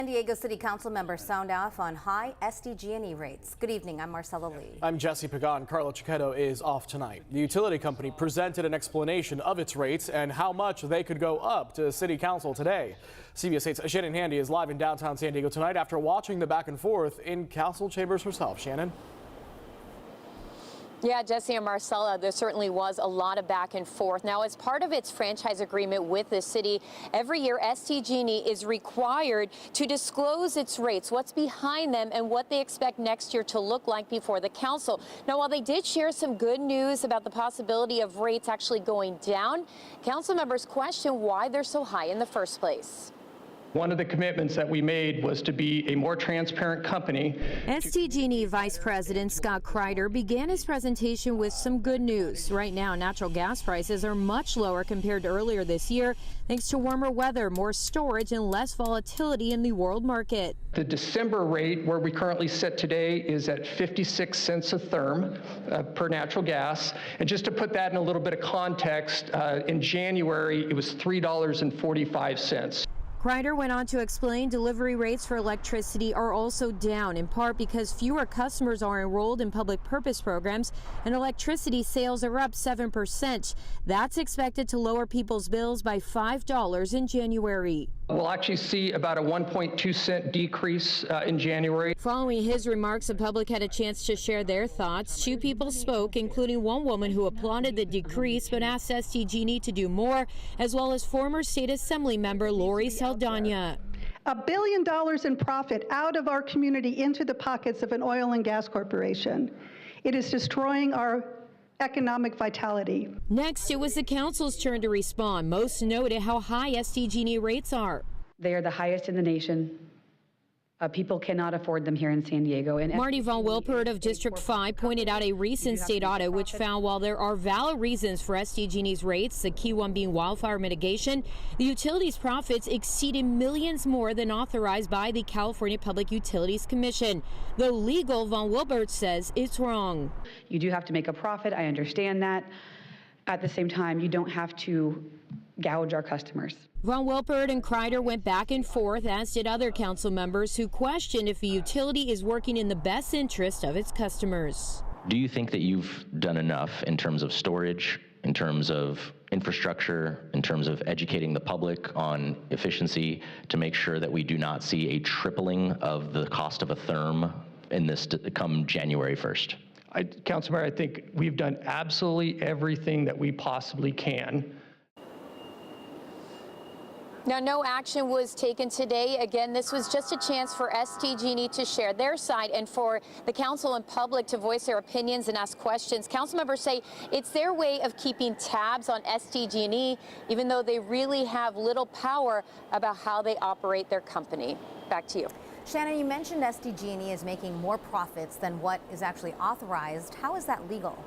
San Diego City Council members sound off on high SDG&E rates. Good evening, I'm Marcella Lee. I'm Jesse Pagan. Carla Chiquetto is off tonight. The utility company presented an explanation of its rates and how much they could go up to City Council today. CBS 8's Shannon Handy is live in downtown San Diego tonight after watching the back and forth in council chambers herself. Shannon? Yeah, Jesse and Marcella, there certainly was a lot of back and forth. Now, as part of its franchise agreement with the city, every year SDG&E is required to disclose its rates, what's behind them, and what they expect next year to look like before the council. Now, while they did share some good news about the possibility of rates actually going down, council members question why they're so high in the first place. One of the commitments that we made was to be a more transparent company. SDG&E Vice President Scott Crider began his presentation with some good news. Right now, natural gas prices are much lower compared to earlier this year, thanks to warmer weather, more storage, and less volatility in the world market. The December rate, where we currently sit today, is at 56 cents a therm per natural gas. And just to put that in a little bit of context, in January, it was $3.45. Crider went on to explain delivery rates for electricity are also down, in part because fewer customers are enrolled in public purpose programs and electricity sales are up 7%. That's expected to lower people's bills by $5 in January. We'll actually see about a 1.2 cent decrease in January. Following his remarks, the public had a chance to share their thoughts. 2 people spoke, including one woman who applauded the decrease but asked SDG&E to do more, as well as former state assembly member Lori Saldana. $1 billion in profit out of our community into the pockets of an oil and gas corporation. It is destroying our economic vitality. Next, it was the council's turn to respond. Most noted how high SDG&E rates are. They are the highest in the nation. People cannot afford them here in San Diego. And Marty Von Wilpert of District 5 pointed out a recent state audit which found while there are valid reasons for SDG&E's rates, the key one being wildfire mitigation, the utility's profits exceeded millions more than authorized by the California Public Utilities Commission. Though legal, Von Wilpert says it's wrong. You do have to make a profit. I understand that. At the same time, you don't have to gouge our customers. Von Wilpert and Crider went back and forth, as did other council members who questioned if the utility is working in the best interest of its customers. Do you think that you've done enough in terms of storage, in terms of infrastructure, in terms of educating the public on efficiency to make sure that we do not see a tripling of the cost of a therm in this come January 1st? Councilmember, I think we've done absolutely everything that we possibly can. Now, no action was taken today. Again, this was just a chance for SDG&E to share their side and for the council and public to voice their opinions and ask questions. Council members say it's their way of keeping tabs on SDG&E, even though they really have little power about how they operate their company. Back to you. Shannon, you mentioned SDG&E is making more profits than what is actually authorized. How is that legal?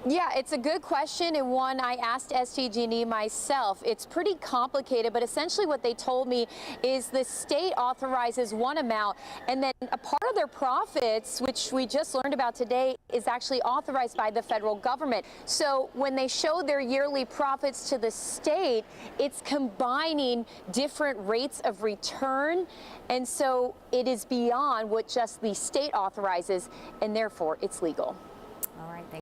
Yeah, it's a good question, and one I asked SDG&E myself. It's pretty complicated, but essentially what they told me is the state authorizes one amount, and then a part of their profits, which we just learned about today, is actually authorized by the federal government. So when they show their yearly profits to the state, it's combining different rates of return, and so it is beyond what just the state authorizes, and therefore it's legal. All right.